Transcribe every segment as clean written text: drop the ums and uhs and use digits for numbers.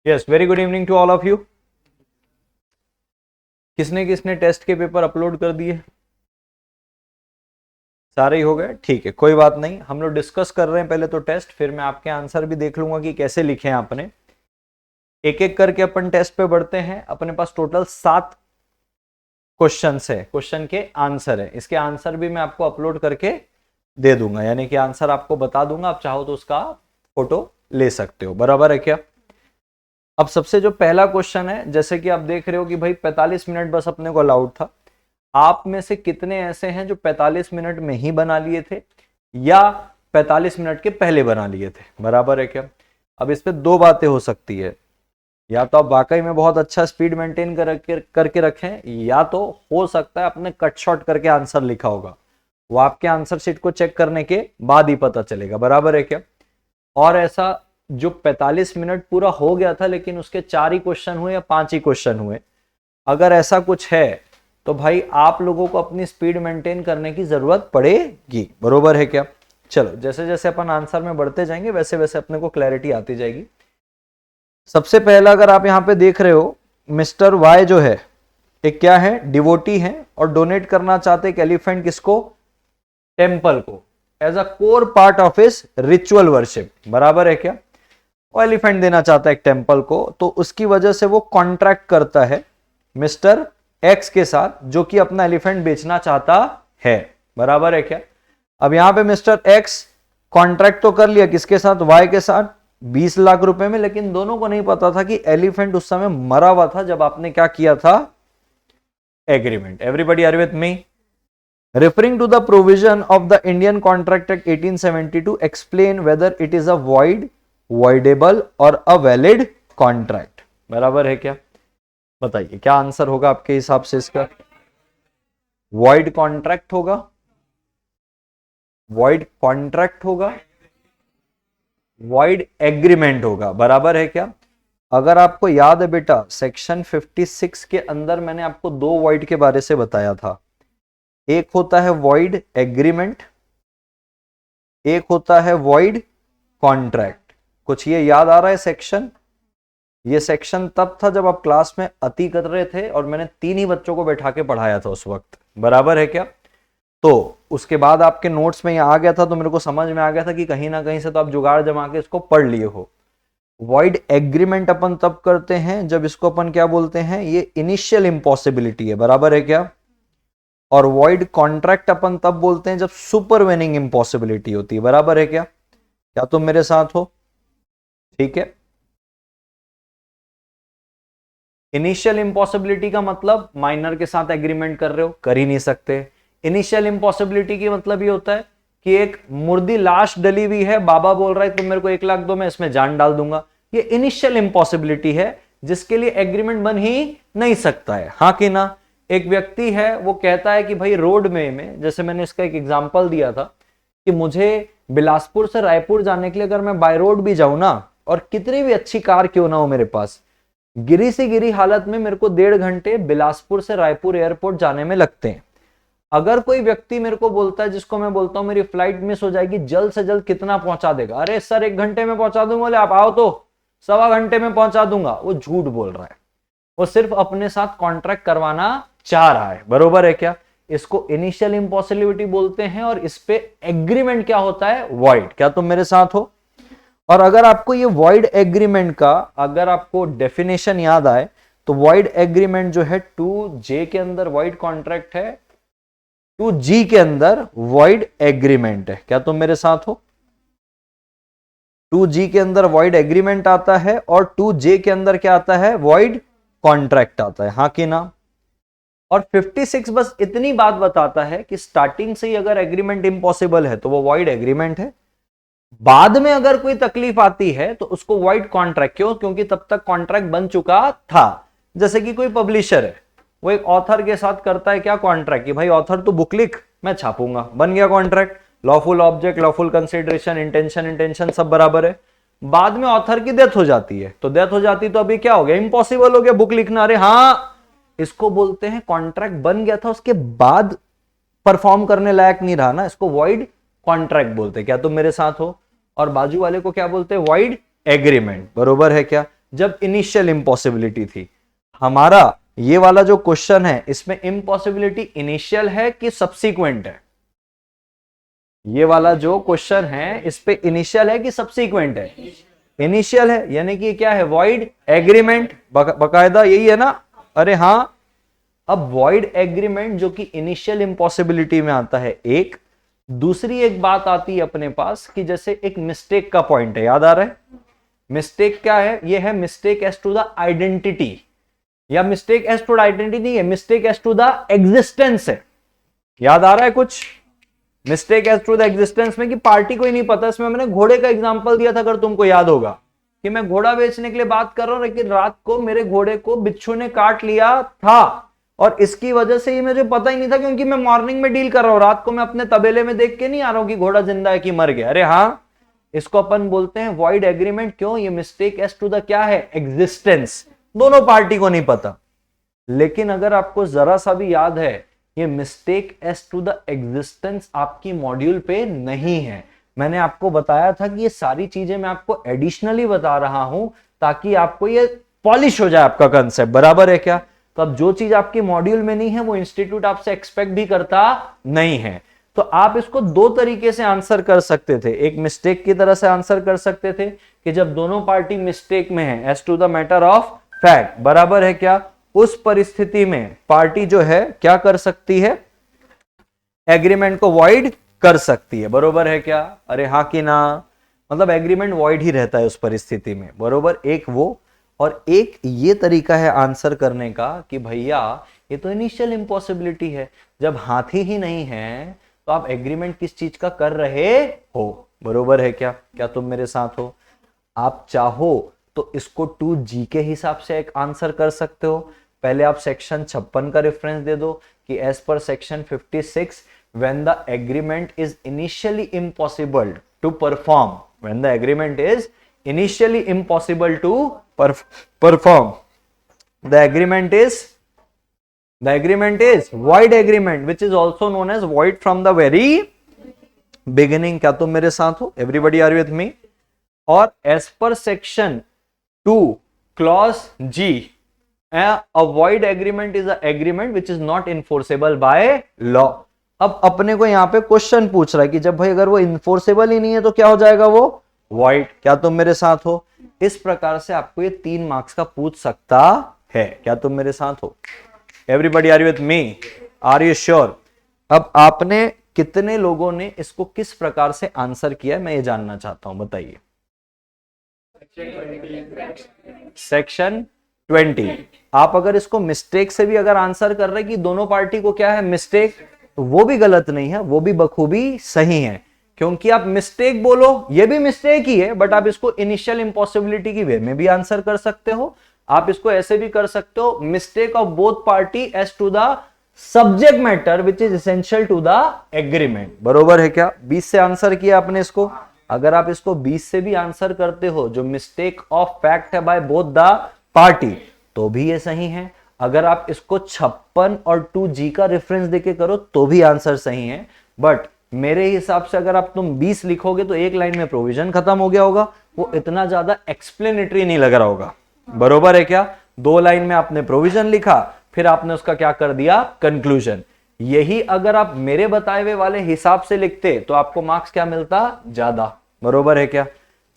Yes, very good evening to all of you. किसने किसने test के पेपर अपलोड कर दिए? सारे ही हो गए, ठीक है, कोई बात नहीं। हम लोग डिस्कस कर रहे हैं पहले तो टेस्ट, फिर मैं आपके आंसर भी देख लूंगा कि कैसे लिखे हैं आपने। एक एक करके अपन टेस्ट पे बढ़ते हैं। अपने पास टोटल 7 क्वेश्चंस है, क्वेश्चन के आंसर है। इसके आंसर भी मैं आपको अपलोड करके दे दूंगा, यानी कि आंसर आपको बता दूंगा। आप चाहो तो उसका फोटो ले सकते हो, बराबर है क्या? अब सबसे जो पहला क्वेश्चन है, जैसे कि आप देख रहे हो कि भाई 45 मिनट बस अपने को अलाउड था। आप में से कितने ऐसे हैं जो 45 मिनट में ही बना लिए थे या 45 मिनट के पहले बना लिए थे, बराबर है क्या? अब इस पे दो बातें हो सकती है, या तो आप वाकई में बहुत अच्छा स्पीड मेंटेन करके रखें, या तो हो सकता है आपने कट शॉर्ट करके आंसर लिखा होगा। वो आपके आंसर शीट को चेक करने के बाद ही पता चलेगा, बराबर है क्या? और ऐसा जो 45 मिनट पूरा हो गया था लेकिन उसके 4 ही क्वेश्चन हुए या 5 ही क्वेश्चन हुए, अगर ऐसा कुछ है तो भाई आप लोगों को अपनी स्पीड मेंटेन करने की जरूरत पड़ेगी, बरोबर है क्या? चलो, जैसे जैसे अपन आंसर में बढ़ते जाएंगे वैसे वैसे अपने को क्लैरिटी आती जाएगी। सबसे पहला अगर आप यहां पे देख रहे हो, मिस्टर वाई जो है एक क्या है, डिवोटी है और डोनेट करना चाहते एक एलिफेंट किसको? टेंपल को, as a core part of his ritual worship, बराबर है क्या? वो एलिफेंट देना चाहता है एक टेंपल को, तो उसकी वजह से वो कॉन्ट्रैक्ट करता है मिस्टर एक्स के साथ, जो कि अपना एलिफेंट बेचना चाहता है, बराबर है क्या? अब यहां पे मिस्टर एक्स कॉन्ट्रैक्ट तो कर लिया किसके साथ? वाई के साथ, 20 लाख रुपए में, लेकिन दोनों को नहीं पता था कि एलिफेंट उस समय मरा हुआ था जब आपने क्या किया था? Agreement. Everybody are with me? Referring to the provision of the Indian Contract Act 1872, explain whether it is a void, voidable or a valid contract. बराबर है क्या? बताइए क्या आंसर होगा आपके हिसाब से इसका? void contract होगा, void contract होगा, void agreement होगा, बराबर है क्या? अगर आपको याद है बेटा, सेक्शन 56 के अंदर मैंने आपको 2 void के बारे से बताया था। एक होता है void agreement, एक होता है void कॉन्ट्रैक्ट। कुछ ये याद आ रहा है सेक्शन? ये सेक्शन तब था जब आप क्लास में अति कर रहे थे और मैंने 3 ही बच्चों को बैठा के पढ़ाया था उस वक्त, बराबर है क्या? तो उसके बाद आपके नोट्स में ये आ गया था, तो मेरे को समझ में आ गया था कि कहीं ना कहीं से तो आप जुगाड़ जमा के इसको पढ़ लिए हो। वॉइड एग्रीमेंट अपन तब करते हैं जब इसको अपन क्या बोलते हैं, ये इनिशियल इंपॉसिबिलिटी है, बराबर है क्या? और वॉइड कॉन्ट्रैक्ट अपन तब बोलते हैं जब सुपरवेनिंग इंपॉसिबिलिटी होती है, बराबर है क्या? क्या तुम मेरे साथ हो? ठीक है। इनिशियल इंपॉसिबिलिटी का मतलब माइनर के साथ एग्रीमेंट कर रहे हो, कर ही नहीं सकते। इनिशियल इंपॉसिबिलिटी की मतलब ये होता है कि एक मुर्दी लाश डली हुई है, बाबा बोल रहा है तुम मेरे को 1 लाख दो, मैं इसमें जान डाल दूंगा। ये इनिशियल इंपॉसिबिलिटी है जिसके लिए एग्रीमेंट बन ही नहीं सकता है, हाँ कि ना? एक व्यक्ति है, वो कहता है कि भाई रोड में जैसे मैंने इसका एक एग्जाम्पल दिया था कि मुझे बिलासपुर से रायपुर जाने के लिए अगर मैं बाय रोड भी जाऊं ना, और कितनी भी अच्छी कार क्यों ना हो मेरे पास, गिरी से गिरी हालत में मेरे को 1.5 घंटे बिलासपुर से रायपुर एयरपोर्ट जाने में लगते हैं। अगर कोई व्यक्ति मेरे को बोलता है, जिसको मैं बोलता हूं मेरी फ्लाइट मिस हो जाएगी, जल्द से जल्द कितना पहुंचा देगा? अरे सर 1 घंटे में पहुंचा दूंगा। बोले आप आओ तो 1.25 घंटे में पहुंचा दूंगा। वो झूठ बोल रहा है, वो सिर्फ अपने साथ कॉन्ट्रैक्ट करवाना चाह रहा है, बरोबर है क्या? इसको इनिशियल इंपॉसिबिलिटी बोलते हैं और इस पे एग्रीमेंट क्या होता है? वॉइड। क्या तुम मेरे साथ हो? और अगर आपको ये वॉइड एग्रीमेंट का अगर आपको डेफिनेशन याद आए तो वॉइड एग्रीमेंट जो है 2J के अंदर वॉइड कॉन्ट्रैक्ट है, 2G के अंदर वॉइड एग्रीमेंट है। क्या तुम मेरे साथ हो? 2G के अंदर वॉइड एग्रीमेंट आता है और 2J के अंदर क्या आता है? वॉइड कॉन्ट्रैक्ट आता है, हाँ कि ना? और 56 बस इतनी बात बताता है कि स्टार्टिंग से ही अगर एग्रीमेंट इंपॉसिबल है तो वो वॉइड एग्रीमेंट है। बाद में अगर कोई तकलीफ आती है तो उसको वॉइड कॉन्ट्रैक्ट, क्यों? क्योंकि तब तक कॉन्ट्रैक्ट बन चुका था। जैसे कि कोई पब्लिशर है, वो एक ऑथर के साथ करता है क्या? कॉन्ट्रैक्ट, कि भाई ऑथर तू बुक लिख, मैं छापूंगा, बन गया contract. Lawful object, lawful consideration, intention सब बराबर है। बाद में ऑथर की डेथ हो जाती है, तो डेथ हो जाती तो अभी क्या हो गया? इंपॉसिबल हो गया बुक लिखना। अरे हाँ, इसको बोलते हैं कॉन्ट्रैक्ट बन गया था, उसके बाद परफॉर्म करने लायक नहीं रहा ना, इसको वॉइड कॉन्ट्रैक्ट बोलते हैं। क्या तुम मेरे साथ हो? और बाजू वाले को क्या बोलते हैं? वॉइड एग्रीमेंट, बरोबर है क्या? जब इनिशियल इम्पॉसिबिलिटी थी। हमारा ये वाला जो क्वेश्चन है इसमें इम्पॉसिबिलिटी इनिशियल है कि सब्सीक्वेंट है? ये वाला जो क्वेश्चन है इस पे इनिशियल है कि सब्सीक्वेंट है? इनिशियल है, यानी कि क्या है, वॉइड एग्रीमेंट, बकायदा यही है ना? अरे हां, अब वॉइड एग्रीमेंट जो कि इनिशियल इम्पॉसिबिलिटी में आता है एक, दूसरी एक बात आती है अपने पास कि जैसे एक मिस्टेक का पॉइंट है, याद आ रहा है? मिस्टेक क्या है? ये है mistake as to the identity, या mistake as to the identity नहीं है, mistake as to the existence है। याद आ रहा है कुछ? Mistake as to the existence में कि पार्टी को ही नहीं पता। इसमें मैंने घोड़े का एग्जांपल दिया था, अगर तुमको याद होगा, कि मैं घोड़ा बेचने के लिए बात कर रहा हूं, लेकिन रात को मेरे घोड़े को बिच्छू ने काट लिया था और इसकी वजह से ये मुझे पता ही नहीं था, क्योंकि मैं मॉर्निंग में डील कर रहा हूं, रात को मैं अपने तबेले में देख के नहीं आ रहा हूं कि घोड़ा जिंदा है कि मर गया। अरे हाँ, इसको अपन बोलते हैं वॉइड एग्रीमेंट। क्यों? ये मिस्टेक एज टू द क्या है, एग्जिस्टेंस, दोनों पार्टी को नहीं पता। लेकिन अगर आपको जरा सा भी याद है, ये mistake as to the existence आपकी मॉड्यूल पे नहीं है। मैंने आपको बताया था कि ये सारी चीजें मैं आपको एडिशनली बता रहा हूं ताकि आपको ये पॉलिश हो जाए आपका कंसेप्ट, बराबर है क्या? तो अब जो चीज आपकी मॉड्यूल में नहीं है वो इंस्टीट्यूट आपसे एक्सपेक्ट भी करता नहीं है। तो आप इसको दो तरीके से आंसर कर सकते थे। एक मिस्टेक की तरह से आंसर कर सकते थे कि जब दोनों पार्टी मिस्टेक में है, as to the matter of fact, बराबर है क्या? उस परिस्थिति में पार्टी जो है क्या कर सकती है, एग्रीमेंट को वॉइड कर सकती है, बरोबर है क्या? अरे हाँ कि ना? मतलब एग्रीमेंट वॉइड ही रहता है उस परिस्थिति में, बरोबर। एक वो, और एक ये तरीका है आंसर करने का कि भैया ये तो इनिशियल इम्पॉसिबिलिटी है, जब हाथी ही नहीं है तो आप एग्रीमेंट किस चीज का कर रहे हो, बरोबर है क्या? क्या तुम मेरे साथ हो? आप चाहो तो इसको 2G के हिसाब से एक आंसर कर सकते हो। पहले आप सेक्शन 56 का रेफरेंस दे दो कि as per section 56 when the agreement is initially impossible to perform, when the agreement is initially impossible to perform, the agreement is void agreement, which is also known as void from the very beginning। क्या तुम मेरे साथ हो? everybody are with me? और as per section 2 clause G, a void agreement is an agreement which is not enforceable by law। अब अपने को यहां पे क्वेश्चन पूछ रहा है कि जब भाई अगर वो इन्फोर्सेबल ही नहीं है तो क्या हो जाएगा वो? वॉइड। क्या तुम मेरे साथ हो? इस प्रकार से आपको ये 3 मार्क्स का पूछ सकता है। क्या तुम मेरे साथ हो? Everybody are you with me? Are you sure? अब आपने कितने लोगों ने इसको किस प्रकार से आंसर किया है मैं ये जानना चाहता हूं, बताइए। सेक्शन 20। आप अगर इसको मिस्टेक से भी अगर आंसर कर रहे कि दोनों पार्टी को क्या है, मिस्टेक, तो वो भी गलत नहीं है, वो भी बखूबी सही है। क्योंकि आप मिस्टेक बोलो, ये भी मिस्टेक ही है, बट आप इसको इनिशियल इम्पॉसिबिलिटी की वे में भी आंसर कर सकते हो। आप इसको ऐसे भी कर सकते हो, mistake of both party as to the subject matter which is essential to the agreement, बरोबर है क्या? 20 से आंसर किया आपने इसको। अगर आप इसको 20 से भी आंसर करते हो जो मिस्टेक ऑफ फैक्ट है बाय बोथ द पार्टी, तो भी ये सही है। अगर आप इसको 56 और 2G का रेफरेंस देके करो तो भी आंसर सही है। बट मेरे हिसाब से अगर आप तुम 20 लिखोगे तो एक लाइन में प्रोविजन खत्म हो गया होगा, वो इतना ज्यादा एक्सप्लेनेटरी नहीं लग रहा होगा, बरोबर है क्या? 2 लाइन में आपने प्रोविजन लिखा, फिर आपने उसका क्या कर दिया, कंक्लूजन। यही अगर आप मेरे बताए हुए वाले हिसाब से लिखते तो आपको मार्क्स क्या मिलता, ज्यादा, बरोबर है क्या?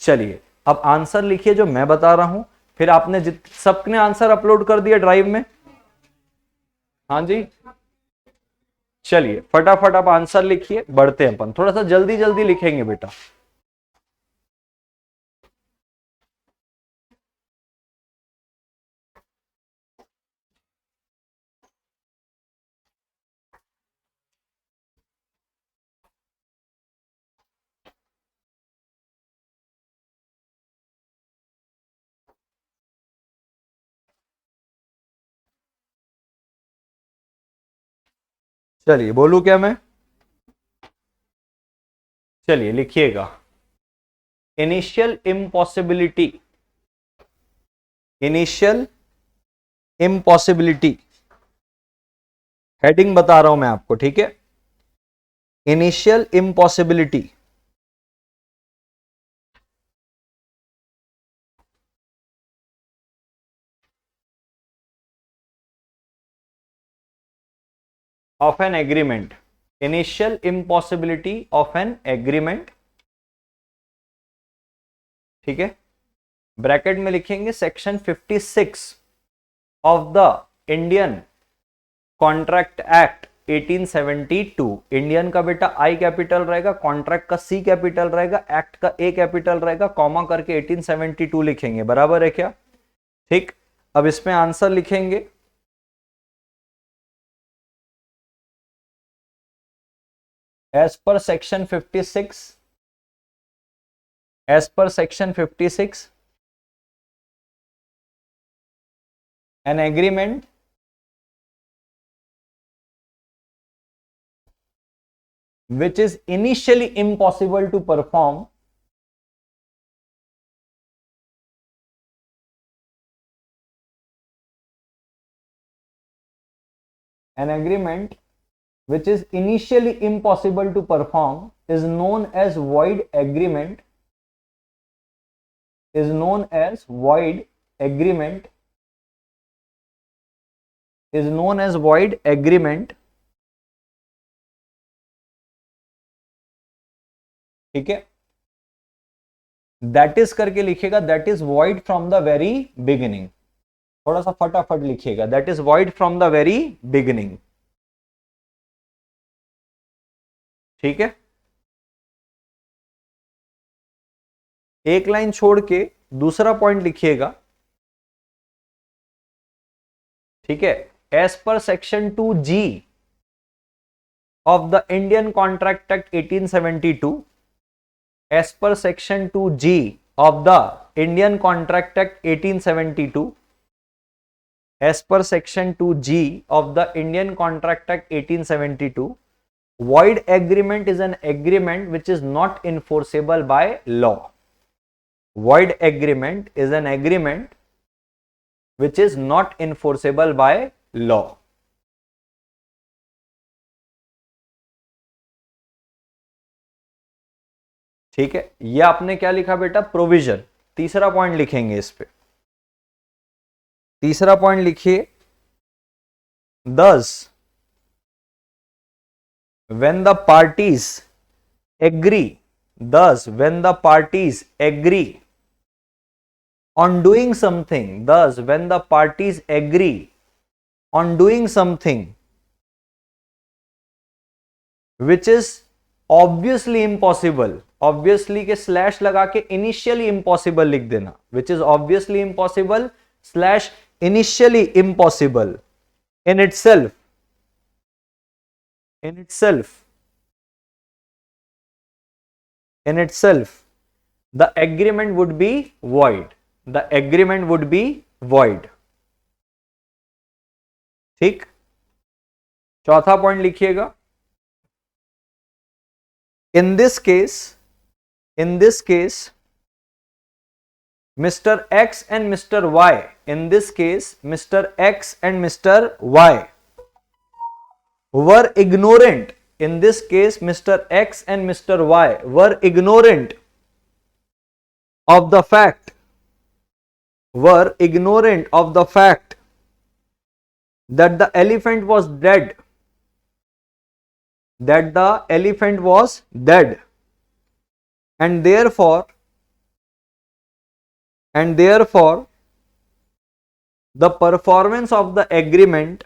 चलिए अब आंसर लिखिए जो मैं बता रहा हूं। फिर आपने सबने आंसर अपलोड कर दिया ड्राइव में? हाँ जी, चलिए फटाफट आप आंसर लिखिए, बढ़ते हैं अपन, थोड़ा सा जल्दी जल्दी लिखेंगे बेटा। चलिए बोलूं क्या मैं? चलिए लिखिएगा, initial impossibility, initial impossibility, heading बता रहा हूं मैं आपको, ठीक है? Initial impossibility of an agreement, initial impossibility of an agreement, ठीक है। ब्रैकेट में लिखेंगे section 56 of the Indian contract Act 1872। Indian का बेटा आई कैपिटल रहेगा, कॉन्ट्रैक्ट का सी कैपिटल रहेगा, एक्ट का ए कैपिटल रहेगा, कॉमा करके 1872 लिखेंगे, बराबर है क्या? ठीक। अब इसमें आंसर लिखेंगे as per section 56, as per section 56 an agreement which is initially impossible to perform, an agreement which is initially impossible to perform is known as void agreement, is known as void agreement, is known as void agreement, ठीक है। That is करके लिखिएगा, that is void from the very beginning, थोड़ा सा फटाफट लिखिएगा, that is void from the very beginning, ठीक है। एक लाइन छोड़ के दूसरा पॉइंट लिखिएगा, ठीक है। As per section 2G of the Indian contract Act 1872, as per section 2G of the Indian Contract Act 1872, as per section 2G of the Indian Contract Act 1872, void agreement is an agreement which is not enforceable by law. Void agreement is an agreement which is not enforceable by law. ठीक है। ये आपने क्या लिखा बेटा? Provision. तीसरा point लिखेंगे इस पे, तीसरा पॉइंट लिखिए, thus when the parties agree, thus when the parties agree on doing something, thus when the parties agree on doing something which is obviously impossible, obviously K slash लगा के initially impossible लिख देना, which is obviously impossible slash initially impossible in itself, in itself, in itself the agreement would be void, the agreement would be void, ठीक। चौथा point लिखिएगा, in this case, Mr. X and Mr. Y, in this case Mr. X and Mr. Y were ignorant, in this case Mr. X and Mr. Y were ignorant of the fact, were ignorant of the fact that the elephant was dead, that the elephant was dead, and therefore the performance of the agreement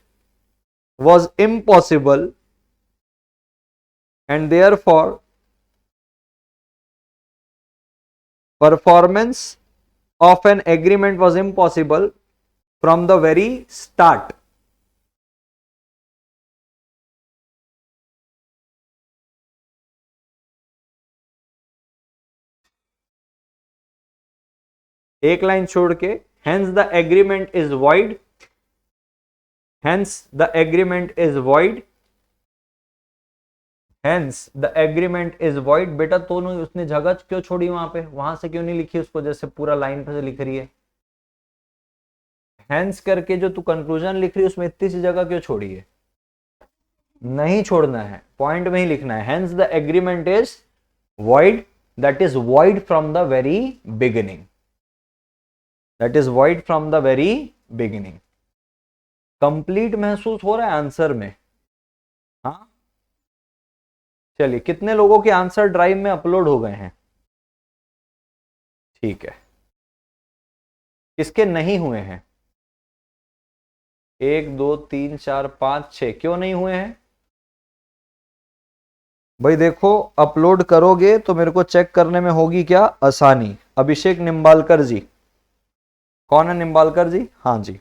was impossible, and therefore performance of an agreement was impossible from the very start. एक line छोड़ के, hence the agreement is void, hence the agreement is void, hence the agreement is void। बेटा तो उसने जगह क्यों छोड़ी वहां पे, वहां से क्यों नहीं लिखी उसको, जैसे पूरा लाइन पे से लिख रही है, hence करके जो तू कंक्लूजन लिख रही है उसमें इतनी सी जगह क्यों छोड़ी है? नहीं छोड़ना है, पॉइंट में ही लिखना है, hence the agreement is void, that is void from the very beginning, that is void from the very beginning। Complete महसूस हो रहा है आंसर में? चलिए, कितने लोगों के आंसर ड्राइव में अपलोड हो गए हैं? ठीक है, किसके नहीं हुए हैं? 1 2 3 4 5 6, क्यों नहीं हुए हैं भाई? देखो, अपलोड करोगे तो मेरे को चेक करने में होगी क्या आसानी। अभिषेक निम्बालकर जी, कौन है निम्बालकर जी? हाँ जी।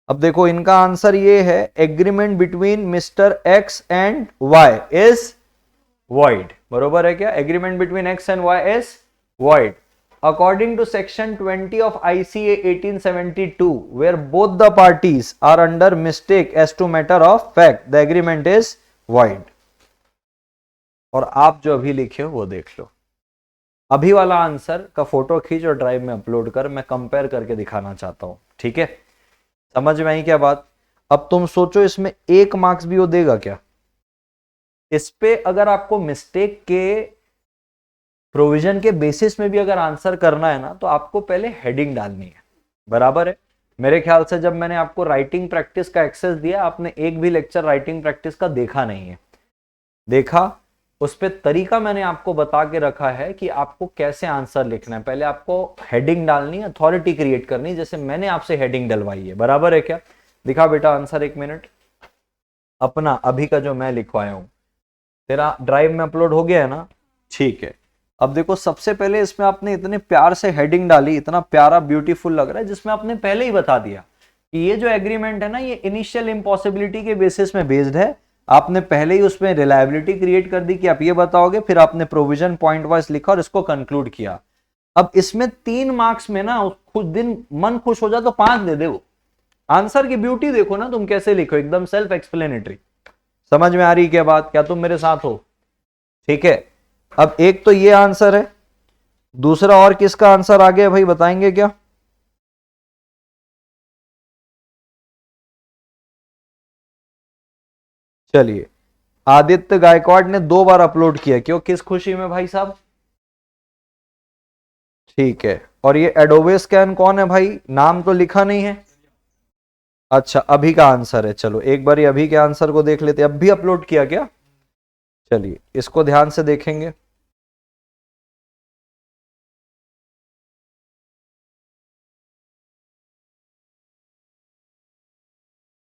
अब देखो, इनका आंसर ये है, agreement between mister X and Y is void. बरोबर है क्या? Agreement between X and Y is void according to section 20 of ICA 1872 where both the parties are under mistake as to matter of fact the agreement is void। और आप जो अभी लिखे हो वो देख लो, अभी वाला आंसर का फोटो खींच और ड्राइव में अपलोड कर, मैं कंपेयर करके दिखाना चाहता हूं। ठीक है, समझ में आई क्या बात? अब तुम सोचो, इसमें 1 मार्क्स भी वो देगा क्या? इस पे अगर आपको मिस्टेक के प्रोविजन के बेसिस में भी अगर आंसर करना है ना, तो आपको पहले हेडिंग डालनी है। बराबर है? मेरे ख्याल से जब मैंने आपको राइटिंग प्रैक्टिस का एक्सेस दिया, आपने एक भी लेक्चर राइटिंग प्रैक्टिस का देखा नहीं है। देखा? उस पे तरीका मैंने आपको बता के रखा है कि आपको कैसे आंसर लिखना है। पहले आपको हेडिंग डालनी है, अथॉरिटी क्रिएट करनी, जैसे मैंने आपसे हेडिंग डलवाई है। बराबर है क्या? दिखा बेटा आंसर, 1 मिनट। अपना अभी का जो मैं लिखवाया हूं, तेरा ड्राइव में अपलोड हो गया है ना? ठीक है। अब देखो, सबसे पहले इसमें आपने इतने प्यार से हेडिंग डाली, इतना प्यारा ब्यूटीफुल लग रहा है, जिसमें आपने पहले ही बता दिया कि ये जो एग्रीमेंट है ना, ये इनिशियल इम्पॉसिबिलिटी के बेसिस में बेस्ड है। आपने पहले ही उसमें रिलायबिलिटी क्रिएट कर दी कि आप ये बताओगे, फिर आपने प्रोविजन पॉइंट वाइज लिखा और इसको कंक्लूड किया। अब इसमें 3 मार्क्स में ना कुछ दिन मन खुश हो जाए तो 5 दे दे। वो आंसर की ब्यूटी देखो ना, तुम कैसे लिखो, एकदम सेल्फ एक्सप्लेनेटरी। समझ में आ रही क्या बात? क्या तुम मेरे साथ हो? ठीक है। अब एक तो ये आंसर है, दूसरा और किसका आंसर आ गया भाई, बताएंगे क्या? चलिए, आदित्य गायकवाड़ ने 2 बार अपलोड किया, क्यों, किस खुशी में भाई साहब? ठीक है। और ये एडोबे स्कैन कौन है भाई? नाम तो लिखा नहीं है। अच्छा, अभी का आंसर है। चलो एक बार अभी के आंसर को देख लेते। अब भी अपलोड किया क्या? चलिए इसको ध्यान से देखेंगे।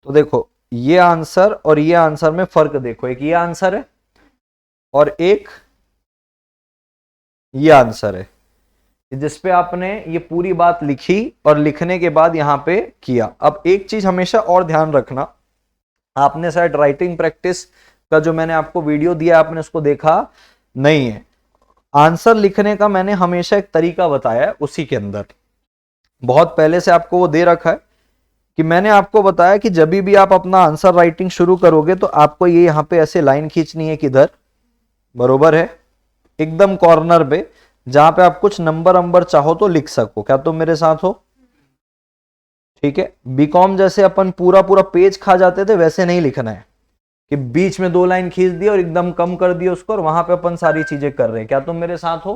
तो देखो, ये आंसर और ये आंसर में फर्क देखो, एक ये आंसर है और एक ये आंसर है, जिसपे आपने ये पूरी बात लिखी और लिखने के बाद यहां पे किया। अब एक चीज हमेशा और ध्यान रखना, आपने शायद राइटिंग प्रैक्टिस का जो मैंने आपको वीडियो दिया, आपने उसको देखा नहीं है। आंसर लिखने का मैंने हमेशा एक तरीका बताया है, उसी के अंदर बहुत पहले से आपको वो दे रखा है कि मैंने आपको बताया कि जब भी आप अपना आंसर राइटिंग शुरू करोगे तो आपको ये यहां पे ऐसे लाइन खींचनी है, किधर? बरोबर है, एकदम कॉर्नर पे, जहां पे आप कुछ नंबर चाहो तो लिख सको। क्या तुम मेरे साथ हो? ठीक है। बीकॉम जैसे अपन पूरा पूरा पेज खा जाते थे, वैसे नहीं लिखना है कि बीच में 2 लाइन खींच दी और एकदम कम कर दिया उसको, और वहां पे अपन सारी चीजें कर रहे हैं। क्या तुम मेरे साथ हो?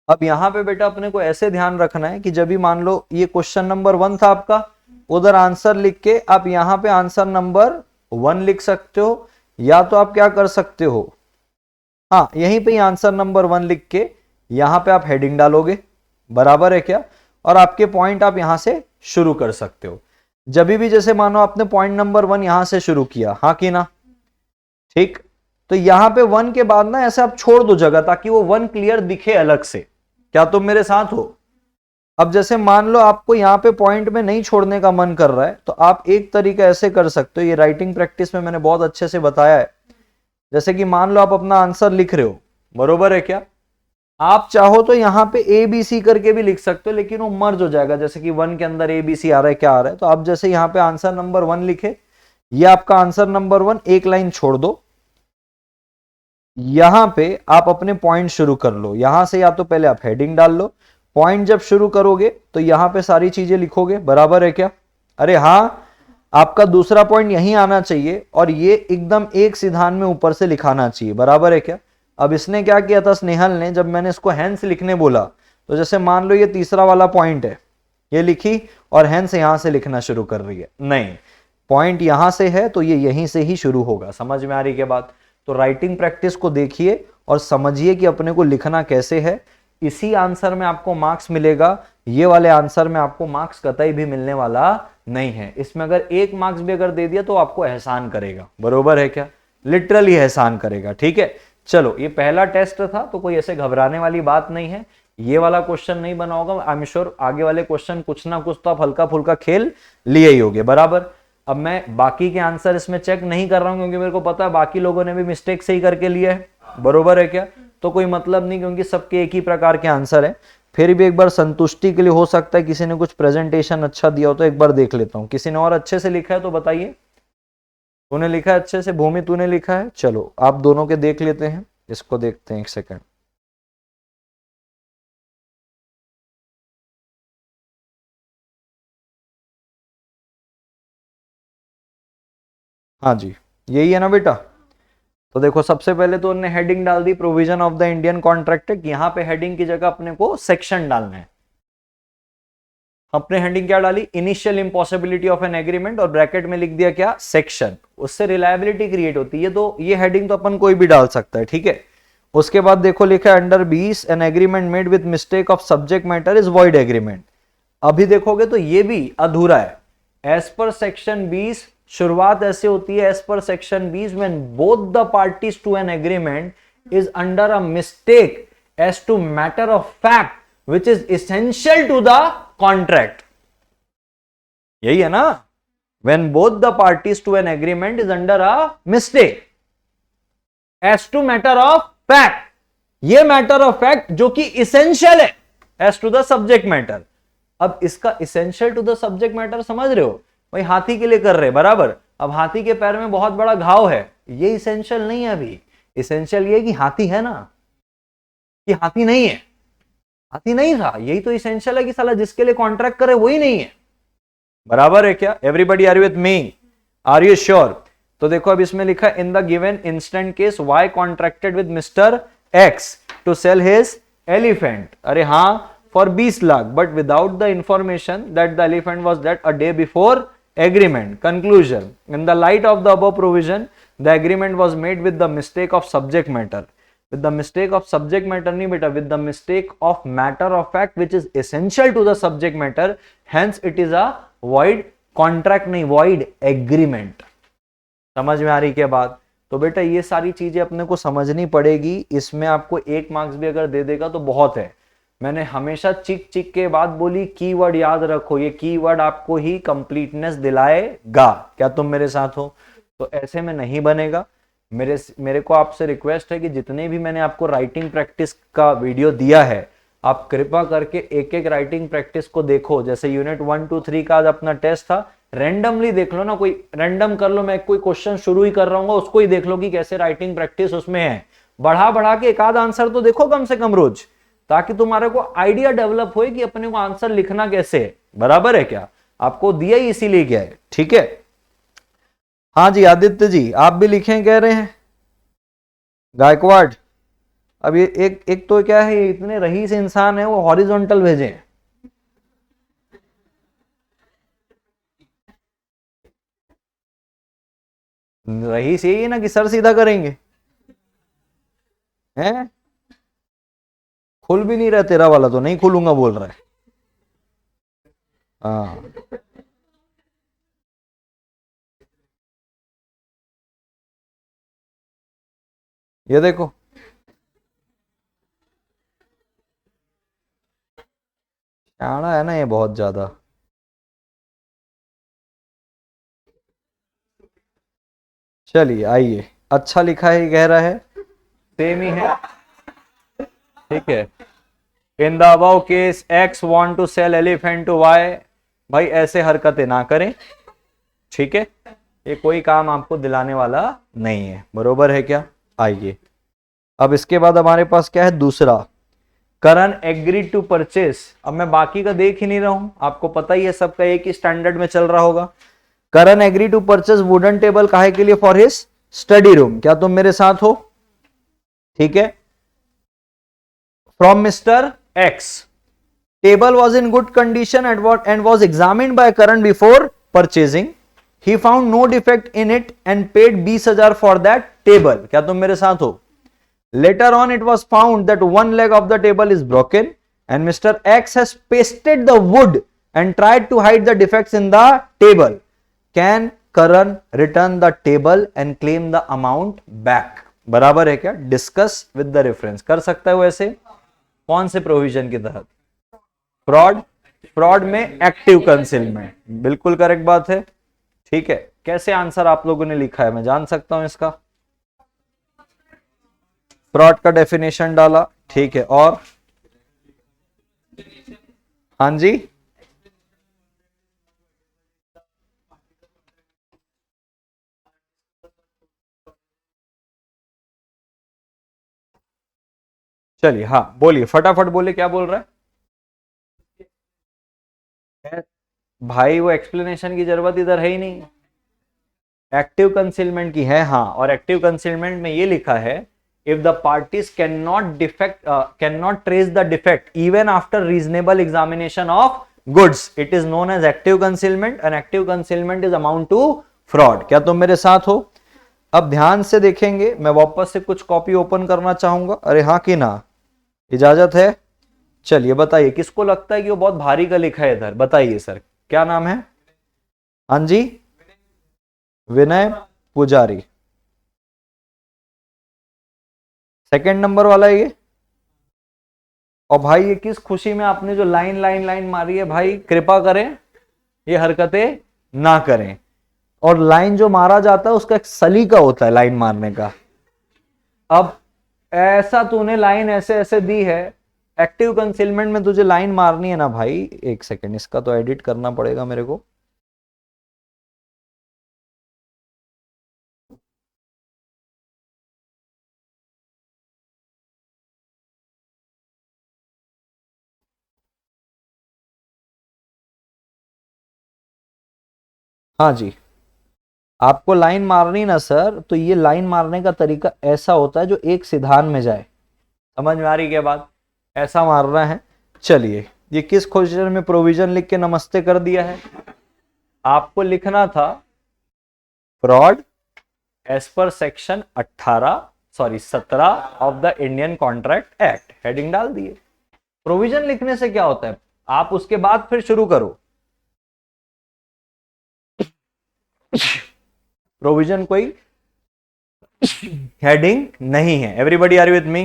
अब यहां पे बेटा अपने को ऐसे ध्यान रखना है कि जब भी मान लो ये क्वेश्चन नंबर 1 था आपका, उधर आंसर लिख के आप यहां पे आंसर नंबर 1 लिख सकते हो, या तो आप क्या कर सकते हो, हाँ यहीं पे आंसर नंबर 1 लिख के यहां पे आप हेडिंग डालोगे। बराबर है क्या? और आपके पॉइंट आप यहां से शुरू कर सकते हो। जब भी जैसे मानो आपने पॉइंट नंबर 1 यहां से शुरू किया, हाँ कि ना? ठीक, तो यहां पे 1 के बाद ना ऐसे आप छोड़ दो जगह, ताकि वो 1 क्लियर दिखे अलग से। क्या तुम मेरे साथ हो? अब जैसे मान लो आपको यहाँ पे पॉइंट में नहीं छोड़ने का मन कर रहा है, तो आप एक तरीका ऐसे कर सकते हो, ये राइटिंग प्रैक्टिस में मैंने बहुत अच्छे से बताया है। जैसे कि मान लो आप अपना आंसर लिख रहे हो, बरोबर है क्या? आप चाहो तो यहाँ पे ए बी सी करके भी लिख सकते हो, लेकिन वो मर्ज हो जाएगा। जैसे कि 1 के अंदर ए बी सी आ रहा है, क्या आ रहा है, तो आप जैसे यहाँ पे आंसर नंबर 1 लिखे, ये आपका आंसर नंबर 1, एक लाइन छोड़ दो, यहां पे आप अपने पॉइंट शुरू कर लो। यहां से या तो पहले आप हेडिंग डाल लो, पॉइंट जब शुरू करोगे तो यहां पे सारी चीजें लिखोगे। बराबर है क्या? अरे हाँ, आपका दूसरा पॉइंट यहीं आना चाहिए और ये एकदम एक सिद्धांत में ऊपर से लिखाना चाहिए। बराबर है क्या? अब इसने क्या किया था स्नेहल ने, जब मैंने इसको हैंस लिखने बोला, तो जैसे मान लो ये तीसरा वाला पॉइंट है, ये लिखी और हैंस यहां से लिखना शुरू कर रही है। नहीं, पॉइंट यहां से है तो ये यहीं से ही शुरू होगा। समझ में आ रही क्या बात? तो राइटिंग प्रैक्टिस को देखिए और समझिए कि अपने को लिखना कैसे है। इसी आंसर में आपको मार्क्स मिलेगा, ये वाले आंसर में आपको मार्क्स कतई भी मिलने वाला नहीं है। इसमें अगर 1 मार्क्स भी अगर दे दिया तो आपको एहसान करेगा, बरोबर है क्या, लिटरली एहसान करेगा, ठीक है। चलो ये पहला टेस्ट था तो कोई ऐसे घबराने वाली बात नहीं है, ये वाला क्वेश्चन नहीं बना होगा, आई एम श्योर आगे वाले क्वेश्चन कुछ ना कुछ तो आप हल्का फुल्का खेल लिए ही होगे, बराबर। अब मैं बाकी के आंसर इसमें चेक नहीं कर रहा हूं क्योंकि मेरे को पता है बाकी लोगों ने भी मिस्टेक से ही करके लिया है, बरोबर है क्या, तो कोई मतलब नहीं क्योंकि सबके एक ही प्रकार के आंसर है। फिर भी एक बार संतुष्टि के लिए हो सकता है किसी ने कुछ प्रेजेंटेशन अच्छा दिया हो तो एक बार देख लेता हूं। किसी ने और अच्छे से लिखा है तो बताइए, तूने लिखा है अच्छे से, भूमि तूने लिखा है, चलो आप दोनों के देख लेते हैं, इसको देखते हैं, एक सेकंड। हाँ जी यही है ना बेटा। तो देखो सबसे पहले तो उन्होंने हेडिंग डाल दी provision of the Indian contract act, यहां पे हेडिंग की जगह अपने को सेक्शन डालना है। अपने हेडिंग क्या डाली, इनिशियल इंपॉसिबिलिटी ऑफ एन एग्रीमेंट, और ब्रैकेट में लिख दिया क्या, सेक्शन, उससे रिलायबिलिटी क्रिएट होती है। तो ये हेडिंग तो अपन कोई भी डाल सकता है, ठीक है। उसके बाद देखो लिखा है under 20 an agreement made with mistake of subject matter is void agreement. अभी देखोगे तो ये भी अधूरा है। एज पर सेक्शन 20 शुरुआत ऐसे होती है, as per section 20 when both the parties to an agreement is under a mistake as to matter of fact which is essential to the contract. यही है ना, when both the parties to an agreement is under a mistake as to matter of fact, ये matter of fact जो कि essential है as to the subject matter. अब इसका essential to the subject matter समझ रहे हो, भाई हाथी के लिए कर रहे बराबर। अब हाथी के पैर में बहुत बड़ा घाव है, ये इसेंशियल नहीं है। अभी इसेंशियल ये कि हाथी है ना, कि हाथी नहीं है, हाथी नहीं था, यही तो इसेंशियल है कि साला जिसके लिए कॉन्ट्रैक्ट करे वही नहीं है, बराबर है क्या। Everybody are you with me, are you sure. तो देखो अब इसमें लिखा in the given instant case Y contracted with mister X to sell his elephant, अरे हाँ for 20 lakh but without the information that the elephant was dead a day before agreement. Conclusion, in the light of the above provision the agreement was made with the mistake of subject matter, with the mistake of subject matter nahi beta, with the mistake of matter of fact which is essential to the subject matter, hence it is a void contract nahi void agreement। समझ में आ रही क्या बात। तो बेटा ये सारी चीजें अपने को समझनी पड़ेगी, इसमें आपको 1 मार्क्स भी अगर दे देगा तो बहुत है। मैंने हमेशा चिक चिक के बाद बोली कीवर्ड याद रखो, ये कीवर्ड आपको ही कंप्लीटनेस दिलाएगा। क्या तुम मेरे साथ हो, तो ऐसे में नहीं बनेगा। मेरे को आपसे रिक्वेस्ट है कि जितने भी मैंने आपको राइटिंग प्रैक्टिस का वीडियो दिया है आप कृपा करके एक एक राइटिंग प्रैक्टिस को देखो। जैसे यूनिट 1, 2, 3 का आज अपना टेस्ट था, रैंडमली देख लो ना, कोई रैंडम कर लो, मैं कोई क्वेश्चन शुरू ही कर रहा हूँ उसको ही देख लो कि कैसे राइटिंग प्रैक्टिस उसमें है। बढ़ा बढ़ा के एक आध आंसर तो देखो कम से कम रोज, ताकि तुम्हारे को आइडिया डेवलप हो कि अपने को आंसर लिखना कैसे है, बराबर है क्या। आपको दिया ही इसीलिए क्या है, ठीक है। हाँ जी आदित्य जी आप भी लिखें कह रहे हैं, गायकवाड़। अब ये एक तो क्या है, इतने रईस इंसान है वो हॉरिजॉन्टल भेजे हैं। रईस यही है ना कि सर सीधा करेंगे, हैं खुल भी नहीं रहा, तेरा वाला तो नहीं खुलूंगा बोल रहा है। हाँ ये देखो आना है ना ये बहुत ज्यादा। चलिए आइए, अच्छा लिखा है, कह रहा है सेम ही है, ठीक है। In the above case X want to sell elephant to Y, भाई ऐसे हरकतें ना करें, ठीक है। ये कोई काम आपको दिलाने वाला नहीं है, बरोबर है क्या। आइए अब इसके बाद हमारे पास क्या है दूसरा, करण एग्री टू परचेस। अब मैं बाकी का देख ही नहीं रहा हूं, आपको पता ही है सबका एक ही स्टैंडर्ड में चल रहा होगा। Karan agree to purchase wooden table काहे के लिए, फॉर हिज स्टडी रूम। क्या तुम मेरे साथ हो, ठीक है। From mister X, table was in good condition and was examined by Karan before purchasing. He found no defect in it and paid 20,000 for that table. क्या तुम मेरे साथ हो? Later on it was found that one leg of the table is broken and mister X has pasted the wood and tried to hide the defects in the table. Can Karan return the table and claim the amount back? बराबर है क्या? Discuss with the reference. कर सकता है वो ऐसे? कौन से प्रोविजन के तहत? फ्रॉड। फ्रॉड में एक्टिव कंसीलमेंट, बिल्कुल करेक्ट बात है। ठीक है, कैसे आंसर आप लोगों ने लिखा है मैं जान सकता हूं इसका? फ्रॉड का डेफिनेशन डाला, ठीक है, और हाँ जी, चलिए, हाँ बोलिए, फटाफट बोलिए, क्या बोल रहा है भाई? वो एक्सप्लेनेशन की जरूरत इधर है ही नहीं, एक्टिव कंसीलमेंट की है। हाँ, और एक्टिव कंसीलमेंट में ये लिखा है, if the parties can not trace the defect even after reasonable examination of goods, it is known as active concealment and active concealment is amount to fraud. क्या तुम मेरे साथ हो? अब ध्यान से देखेंगे, मैं वापस से कुछ कॉपी ओपन करना चाहूंगा। अरे हाँ कि ना, इजाजत है? चलिए बताइए, किसको लगता है कि वो बहुत भारी का लिखा है इधर? बताइए सर, क्या नाम है? हाँ जी, विनय पुजारी, सेकंड नंबर वाला है ये। और भाई ये किस खुशी में आपने जो लाइन लाइन लाइन मारी है, भाई कृपा करें ये हरकतें ना करें। और लाइन जो मारा जाता है उसका एक सलीका होता है लाइन मारने का। अब ऐसा तूने लाइन ऐसे ऐसे दी है, एक्टिव कंसीलमेंट में तुझे लाइन मारनी है ना भाई। एक सेकेंड, इसका तो एडिट करना पड़ेगा मेरे को। हाँ जी, आपको लाइन मारनी ना सर, तो ये लाइन मारने का तरीका ऐसा होता है जो एक सिधान में जाए। समझ में आ रही क्या बात? ऐसा मारना है। चलिए, ये किस क्वेश्चन में प्रोविजन लिख के नमस्ते कर दिया है? आपको लिखना था fraud as per section 17 of the Indian contract Act, heading डाल दिए। प्रोविजन लिखने से क्या होता है, आप उसके बाद फिर शुरू करो। प्रोविजन कोई हेडिंग नहीं है। Everybody are with me?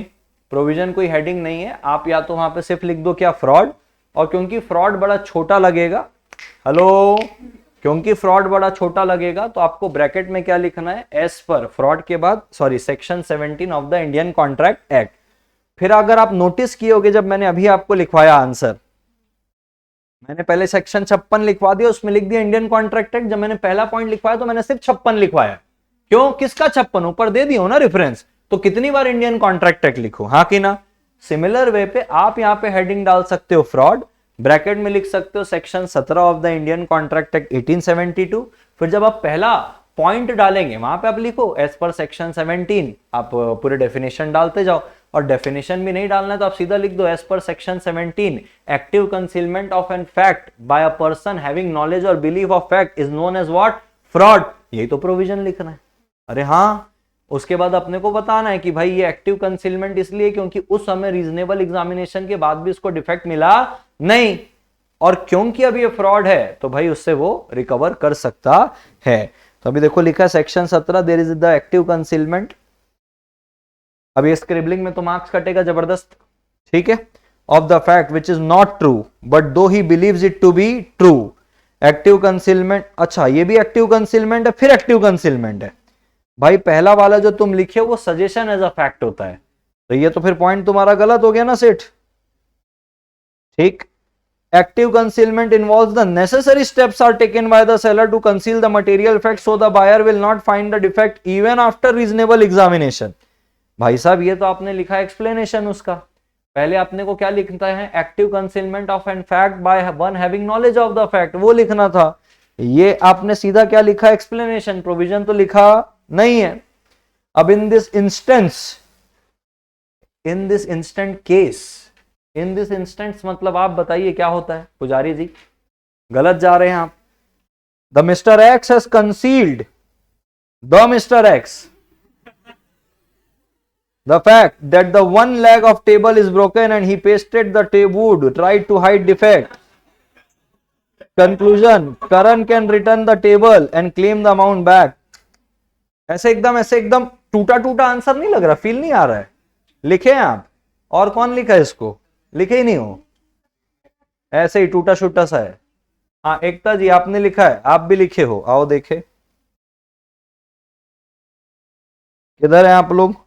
Provision कोई हेडिंग नहीं है। आप या तो वहां पे सिर्फ लिख दो क्या, फ्रॉड। और क्योंकि फ्रॉड बड़ा छोटा लगेगा, हेलो, क्योंकि फ्रॉड बड़ा छोटा लगेगा तो आपको ब्रैकेट में क्या लिखना है, एस पर, फ्रॉड के बाद sorry section 17 of the Indian contract act. फिर अगर आप नोटिस किए होगे, जब मैंने अभी आपको लिखवाया आंसर, मैंने पहले सेक्शन 56 लिखवा दिया, उसमें लिख दिया इंडियन कॉन्ट्रैक्ट एक्ट। जब मैंने पहला पॉइंट लिखवाया तो मैंने सिर्फ 56 लिखवाया। क्यों? किसका 56? ऊपर दे दिया हो ना रेफरेंस, तो कितनी बार इंडियन कॉन्ट्रैक्ट एक्ट लिखो, हाँ कि ना? सिमिलर वे पे आप यहां पे हेडिंग डाल सकते हो फ्रॉड, ब्रैकेट में लिख सकते हो section 17 of the Indian contract Act 1872। फिर जब आप पहला पॉइंट डालेंगे वहां पे आप लिखो एज पर सेक्शन 17, आप पूरे डेफिनेशन डालते जाओ। और डेफिनेशन भी नहीं डालना है तो आप सीधा लिख दो as per section 17 active concealment of an fact by a person having knowledge और belief of fact is known as what, fraud. यही तो प्रोविजन लिखना है। अरे हाँ, उसके बाद अपने को बताना है कि भाई ये एक्टिव कंसीलमेंट इसलिए क्योंकि उस समय रीजनेबल एग्जामिनेशन के बाद भी उसको डिफेक्ट मिला नहीं, और क्योंकि अब ये फ्रॉड है तो भाई उससे वो रिकवर कर सकता है। तो अभी देखो लिखा है section 17 there is the active concealment. अब ये स्क्रिबलिंग में तो मार्क्स कटेगा जबरदस्त, ठीक है, of the fact which is not true but though he believes it to be true. Active concealment, अच्छा ये भी एक्टिव कंसीलमेंट है, फिर एक्टिव कंसीलमेंट है। भाई पहला वाला जो तुम लिखे वो सजेशन एज अ फैक्ट होता है, तो ये तो फिर पॉइंट तुम्हारा गलत हो गया ना सेठ। ठीक, active concealment involves the necessary steps are taken by the seller to conceal the material fact so the buyer will not find the defect even after reasonable examination। भाई साहब ये तो आपने लिखा एक्सप्लेनेशन उसका, पहले आपने को क्या लिखता है, active concealment of an fact by one having knowledge of the fact, वो लिखना था। ये आपने सीधा क्या लिखा, एक्सप्लेनेशन, प्रोविजन तो लिखा नहीं है। अब in this instant case, in this instance मतलब आप बताइए क्या होता है पुजारी जी? गलत जा रहे हैं आप। The mister X has concealed the mister x the fact that the one leg of table is broken and he pasted the wood tried to hide defect. Conclusion, Karan can return the table and claim the amount back. ऐसे एकदम टूटा टूटा answer नहीं लग रहा, feel नहीं आ रहा है? लिखे हैं आप? और कौन लिखा है इसको? लिखे ही नहीं हो, ऐसे ही टूटा छूटा सा है। हाँ एकता जी आपने लिखा है, आप भी लिखे हो, आओ देखे किधर है आप लोग?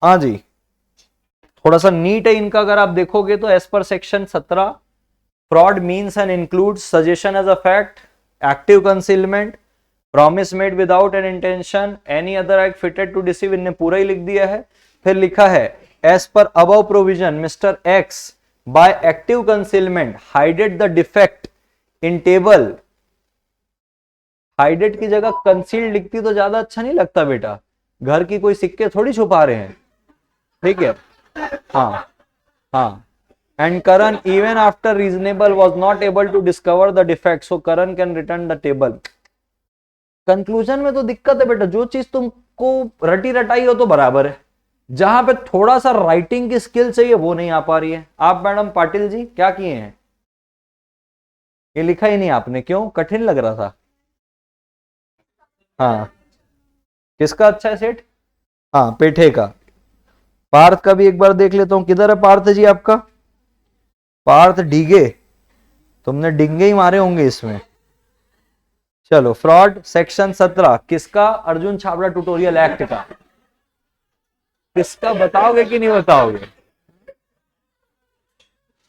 हाँ जी, थोड़ा सा नीट है इनका, अगर आप देखोगे तो as per section 17 fraud means and includes suggestion as a fact, active concealment, promise made without an intention, any other act fitted to deceive, इनने पूरा ही लिख दिया है। फिर लिखा है as per above provision mister X by active concealment hided the defect in table. Hided की जगह कंसील्ड लिखती तो ज्यादा अच्छा नहीं लगता बेटा, घर की कोई सिक्के थोड़ी छुपा रहे हैं, ठीक है? हाँ हाँ, and Karan even after reasonable was not able to discover the defect, so Karan can return the table. Conclusion में तो दिक्कत है बेटा, जो चीज तुमको रटी रटाई हो तो बराबर है, जहां पे थोड़ा सा राइटिंग की स्किल चाहिए वो नहीं आ पा रही है। आप मैडम पाटिल जी क्या किए हैं? ये लिखा ही नहीं आपने, क्यों? कठिन लग रहा था? हाँ, किसका अच्छा है सेट? हाँ पेठे का। पार्थ का भी एक बार देख लेता हूं, किधर है पार्थ जी आपका? पार्थ डीगे, तुमने डिंगे ही मारे होंगे इसमें। चलो, फ्रॉड सेक्शन 17 किसका? अर्जुन छाबड़ा ट्यूटोरियल एक्ट का। किसका बताओगे कि नहीं बताओगे?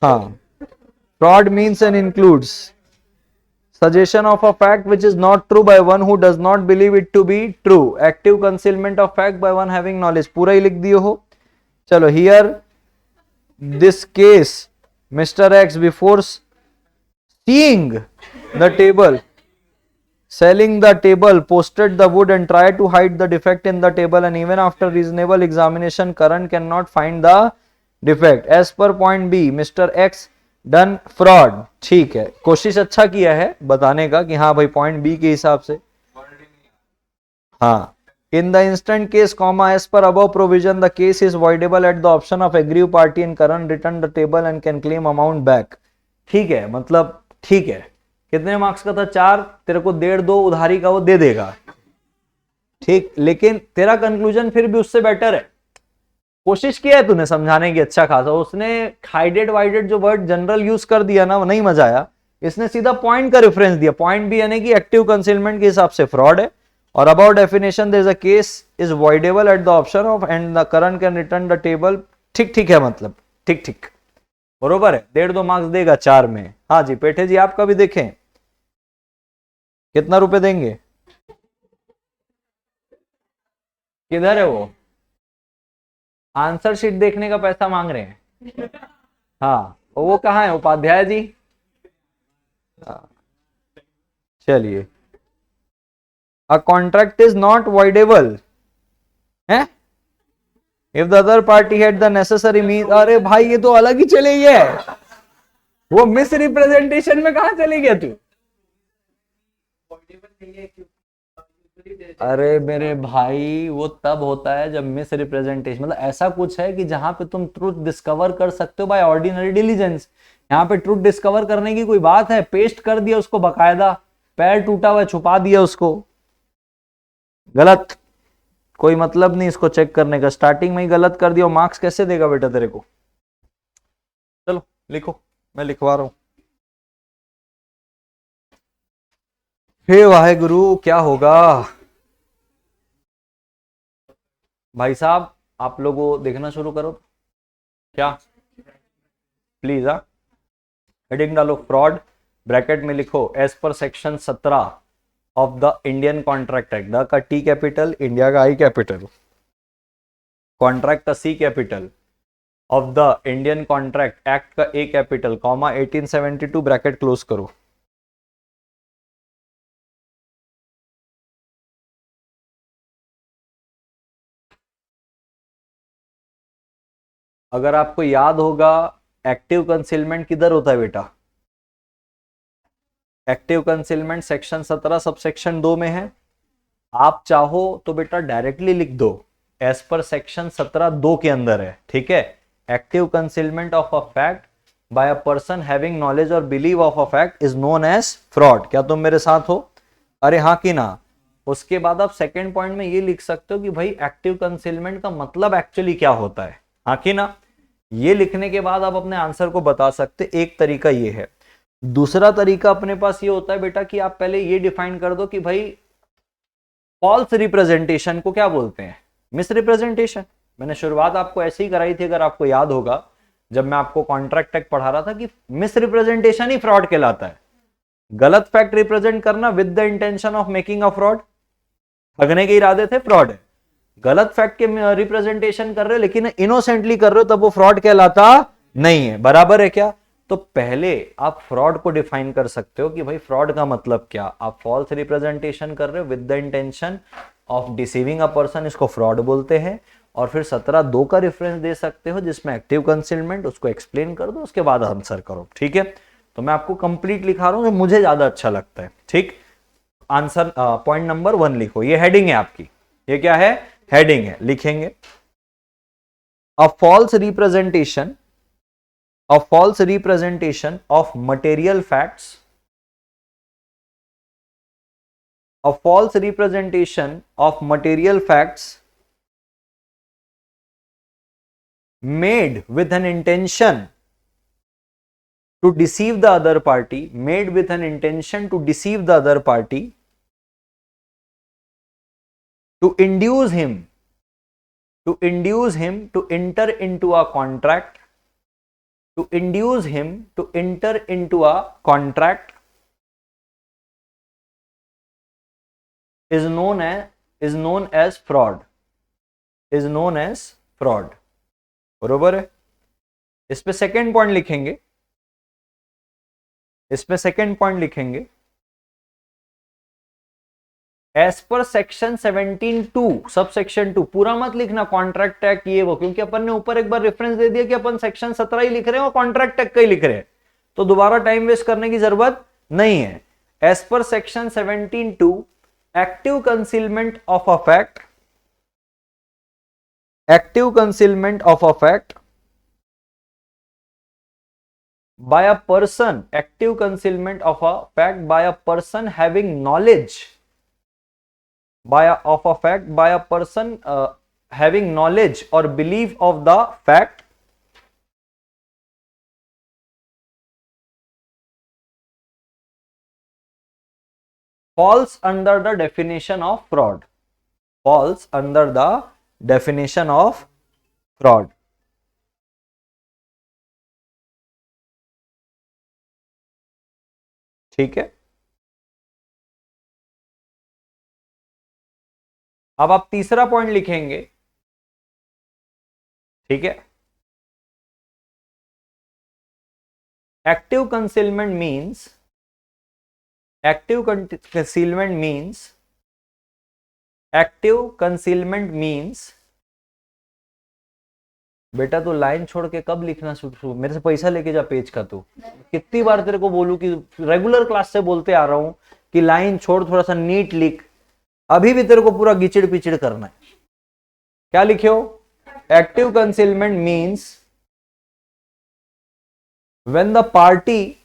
हाँ, fraud means and includes suggestion of a fact which is not true by one who does not believe it to be true, active concealment of fact by one having knowledge, पूरा ही लिख दिए हो। चलो, here this case Mr. X before seeing the table, selling the table, posted the wood and tried to hide the defect in the table, and even after reasonable examination Karan cannot find the defect. As per point B, Mr. X done fraud. ठीक है, कोशिश अच्छा किया है बताने का कि हाँ भाई पॉइंट बी के हिसाब से। हाँ, in the instant case comma as per above provision the case is voidable at the option of aggrieve party in current return the table and can claim amount back. ठीक है, मतलब ठीक है। कितने मार्क्स का था? 4। तेरे को 1.5-2 उधारी का वो दे देगा, ठीक, लेकिन तेरा कंक्लूजन फिर भी उससे बेटर है। कोशिश किया है तूने समझाने की अच्छा खासा, उसने हाइडेड वाइडेड जो वर्ड जनरल यूज कर दिया ना, वो नहीं मजा आया। इसने सीधा पॉइंट का रेफरेंस दिया, पॉइंट भी यानी कि एक्टिव कंसीलमेंट के हिसाब से फ्रॉड है। और about definition there is a case is voidable at the option of and the current can return the table. ठीक ठीक है, मतलब ठीक ठीक बरोबर है। 1.5-2 मार्क्स देगा 4 में। हाँ जी पेठे जी आपका भी देखें, कितना रुपए देंगे? किधर है वो? आंसर शीट देखने का पैसा मांग रहे हैं। हाँ, वो कहाँ है उपाध्याय जी? चलिए, a contract is not voidable है if the other party had the necessary mean. अरे भाई ये तो अलग ही चले गया, वो मिस रिप्रेजेंटेशन में कहा चले गया तू? अरे मेरे भाई, वो तब होता है जब मिस रिप्रेजेंटेशन, मतलब ऐसा कुछ है कि जहां पे तुम ट्रूथ डिस्कवर कर सकते हो बाय ऑर्डिनरी डिलीजेंस। यहाँ पे ट्रूथ डिस्कवर करने की कोई बात है? पेस्ट कर दिया उसको बकायदा, पैर टूटा हुआ छुपा दिया उसको, गलत। कोई मतलब नहीं इसको चेक करने का, स्टार्टिंग में ही गलत कर दिया, मार्क्स कैसे देगा बेटा तेरे को? चलो लिखो, मैं लिखवा रहा हूं। हे वाहेगुरु, क्या होगा भाई साहब? आप लोगों देखना शुरू करो क्या, प्लीज। हाँ, हेडिंग डालो फ्रॉड, ब्रैकेट में लिखो as per section 17 of the Indian contract act. The का टी कैपिटल, इंडिया का आई कैपिटल, कॉन्ट्रैक्ट का C capital, of the Indian contract act का A capital, comma 1872 bracket close करो। अगर आपको याद होगा एक्टिव कंसीलमेंट किधर होता है बेटा, active concealment section 17 sub section 2 में है। आप चाहो तो बेटा डायरेक्टली लिख दो, एज पर सेक्शन 17(2) के अंदर है, ठीक है। Active concealment of a fact by a person having knowledge और believe of a fact is known as fraud. क्या तुम मेरे साथ हो? अरे हाँ कि ना। उसके बाद आप सेकेंड पॉइंट में ये लिख सकते हो कि भाई एक्टिव कंसीलमेंट का मतलब एक्चुअली क्या होता है, हाँ कि ना। ये लिखने के बाद आप अपने आंसर को बता सकते, एक तरीका ये है। दूसरा तरीका अपने पास ये होता है बेटा कि आप पहले ये डिफाइन कर दो कि भाई फॉल्स रिप्रेजेंटेशन को क्या बोलते हैं, मिस रिप्रेजेंटेशन। मैंने शुरुआत आपको ऐसे ही कराई थी, अगर आपको याद होगा, जब मैं आपको कॉन्ट्रैक्ट टेक पढ़ा रहा था कि मिस रिप्रेजेंटेशन ही फ्रॉड कहलाता है। गलत फैक्ट रिप्रेजेंट करना with the intention of making a fraud, ठगने के इरादे थे, फ्रॉड है। गलत फैक्ट के रिप्रेजेंटेशन कर रहे हो लेकिन इनोसेंटली कर रहे हो, तब वो फ्रॉड कहलाता नहीं है। बराबर है क्या? तो पहले आप फ्रॉड को डिफाइन कर सकते हो कि भाई फ्रॉड का मतलब क्या। आप फॉल्स रिप्रेजेंटेशन कर रहे हो with the intention of deceiving a person, इसको फ्रॉड बोलते हैं। और फिर 17(2) का रेफरेंस दे सकते हो जिसमें एक्टिव कंसीलमेंट, उसको एक्सप्लेन कर दो, उसके बाद आंसर करो, ठीक है। तो मैं आपको कंप्लीट लिखा रहा हूं जो मुझे ज्यादा अच्छा लगता है, ठीक। आंसर पॉइंट नंबर 1 लिखो, ये हेडिंग है आपकी। ये क्या है? हेडिंग है, लिखेंगे। A false representation, a false representation of material facts, a false representation of material facts made with an intention to deceive the other party, made with an intention to deceive the other party, to induce him to enter into a contract, to induce him to enter into a contract, is known as fraud, is known as fraud। बरोबर है। इस पे second point लिखेंगे, इस पे second point लिखेंगे, as per section 17(2) sub section 2। पूरा मत लिखना कॉन्ट्रैक्ट टैग ये वो, क्योंकि अपन ने ऊपर एक बार रेफरेंस दे दिया कि अपन सेक्शन 17 ही लिख रहे हैं और कॉन्ट्रैक्ट टैग का ही लिख रहे हैं, तो दोबारा टाइम वेस्ट करने की जरूरत नहीं है। As per section 17(2) active concealment of a fact, active concealment of a fact by a person, active concealment of a fact by a person having knowledge, of a fact by a person having knowledge or belief of the fact, falls under the definition of fraud, falls under the definition of fraud। ठीक है। अब आप तीसरा point लिखेंगे, ठीक है। Active concealment means, active concealment means, active concealment means, बेटा तो लाइन छोड़ के कब लिखना शुरू, मेरे से पैसा लेके जा पेज का। तू कितनी बार तेरे को बोलूं कि रेगुलर क्लास से बोलते आ रहा हूं कि लाइन छोड़, थोड़ा सा नीट लिख। अभी भी तेरे को पूरा गिचिड़ पिचिड़ करना है। क्या लिखे हो? Active concealment means when the party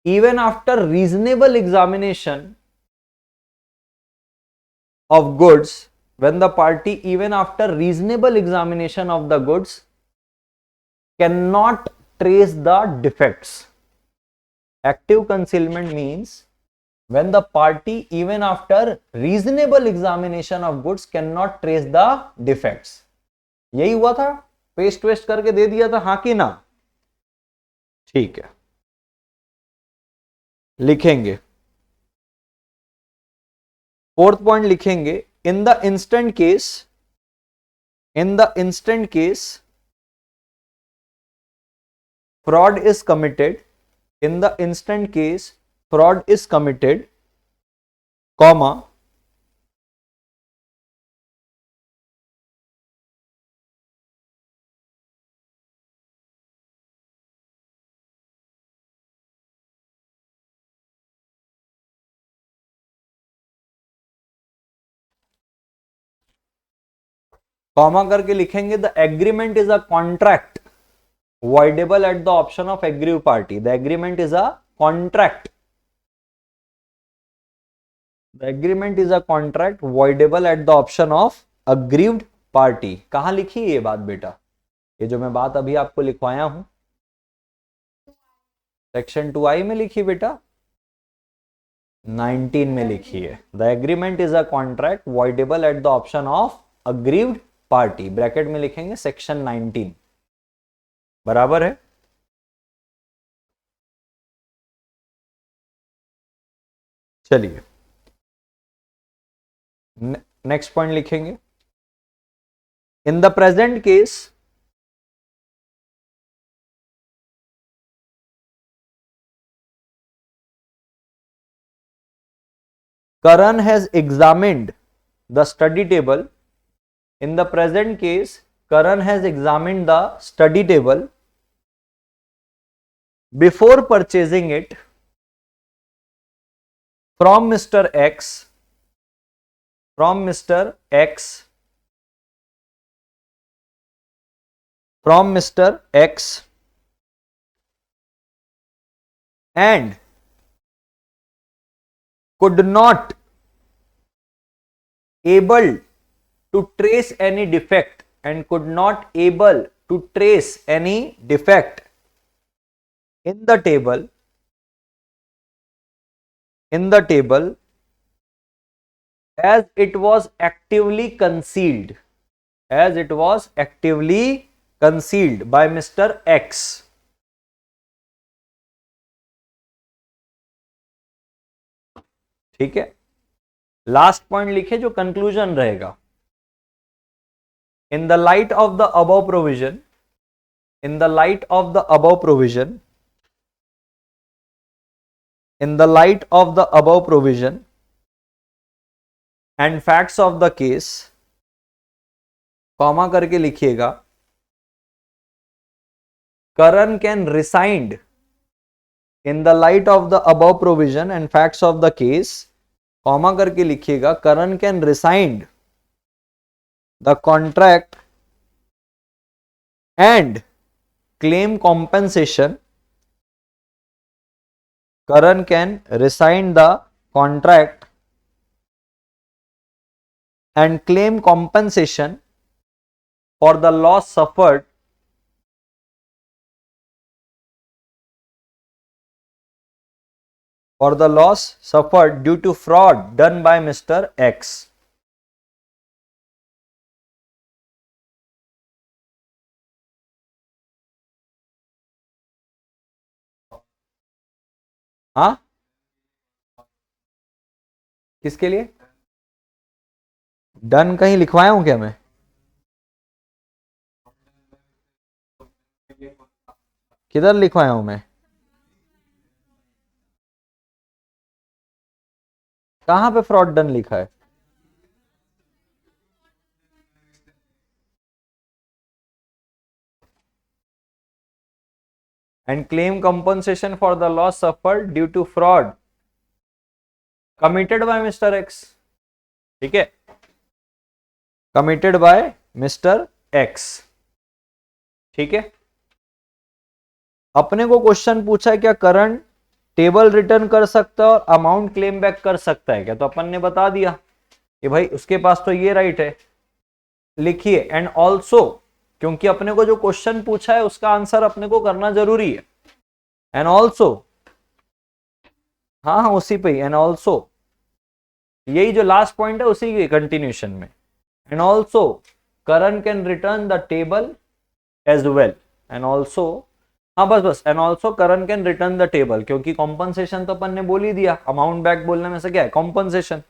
even after reasonable examination of goods, when the party even after reasonable examination of the goods cannot trace the defects। Active concealment means when the party even after reasonable examination of goods cannot trace the defects। यही हुआ था, paste waste करके दे दिया था, हाँ कि ना। ठीक है, लिखेंगे। फोर्थ पॉइंट लिखेंगे, इन the instant case, in the instant case fraud is committed, in the instant case fraud is committed, comma comma करके लिखेंगे the agreement is a contract voidable at the option of aggrieved party. The agreement is a contract. The agreement is a contract voidable at the option of aggrieved party. कहां लिखी है ये बात बेटा? ये जो मैं बात अभी आपको लिखवाया हूं सेक्शन 2I में लिखी बेटा, 19 में लिखी है. The agreement is a contract voidable at the option of aggrieved party. Bracket में लिखेंगे सेक्शन 19. बराबर है. चलिए नेक्स्ट पॉइंट लिखेंगे. In the present case Karan has examined the study table. In the present case, Karan has examined the study table before purchasing it from Mr. X, from Mr. X, from Mr. X, and could not able to trace any defect, and could not able to trace any defect in the table, as it was actively concealed, as it was actively concealed by Mr. X. ठीक है. Last point लिखे जो conclusion रहेगा. In the light of the above provision, in the light of the above provision, in the light of the above provision and facts of the case, comma करके लिखिएगा, Karan can rescind. In the light of the above provision and facts of the case, comma करके लिखिएगा, Karan can rescind the contract and claim compensation. Karan can rescind the contract and claim compensation for the loss suffered due to fraud done by Mr. X. हाँ, किसके लिए? Done कहीं लिखवाया हूं क्या मैं? किधर लिखवाया हूं मैं? कहां पे फ्रॉड डन लिखा है? And claim compensation for the loss suffered due to fraud committed by mister X. ठीक है, कमिटेड बाय मिस्टर एक्स. ठीक है, अपने को क्वेश्चन पूछा है क्या करंट टेबल रिटर्न कर सकता है और अमाउंट क्लेम बैक कर सकता है क्या? तो अपन ने बता दिया कि भाई उसके पास तो ये राइट है. लिखिए एंड ऑल्सो, क्योंकि अपने को जो क्वेश्चन पूछा है उसका आंसर अपने को करना जरूरी है. एंड ऑल्सो, हाँ उसी पे ही. एंड ऑल्सो, यही जो लास्ट पॉइंट है उसी के कंटिन्यूशन में. And also current can return the table as well. And also, हाँ बस and also current can return the table, क्योंकि कॉम्पनसेशन तो अपन ने बोल ही दिया. अमाउंट बैक बोलने में से क्या है? कॉम्पनसेशन.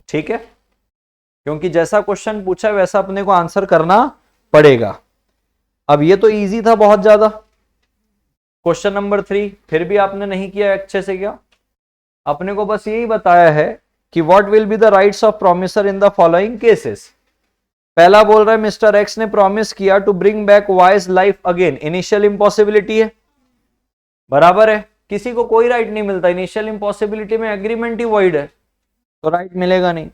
ठीक है, क्योंकि जैसा क्वेश्चन पूछा है वैसा अपने को आंसर करना पड़ेगा. अब ये तो इजी था बहुत ज्यादा. क्वेश्चन नंबर 3 फिर भी आपने नहीं किया अच्छे से. क्या अपने को बस यही बताया है कि what will be the rights of promisor in the following cases. पहला बोल रहा है मिस्टर एक्स ने प्रॉमिस किया to bring back wife's life again. Initial impossibility है, बराबर है. किसी को कोई राइट नहीं मिलता. इनिशियल इंपॉसिबिलिटी में एग्रीमेंट ही वॉइड है तो राइट मिलेगा नहीं.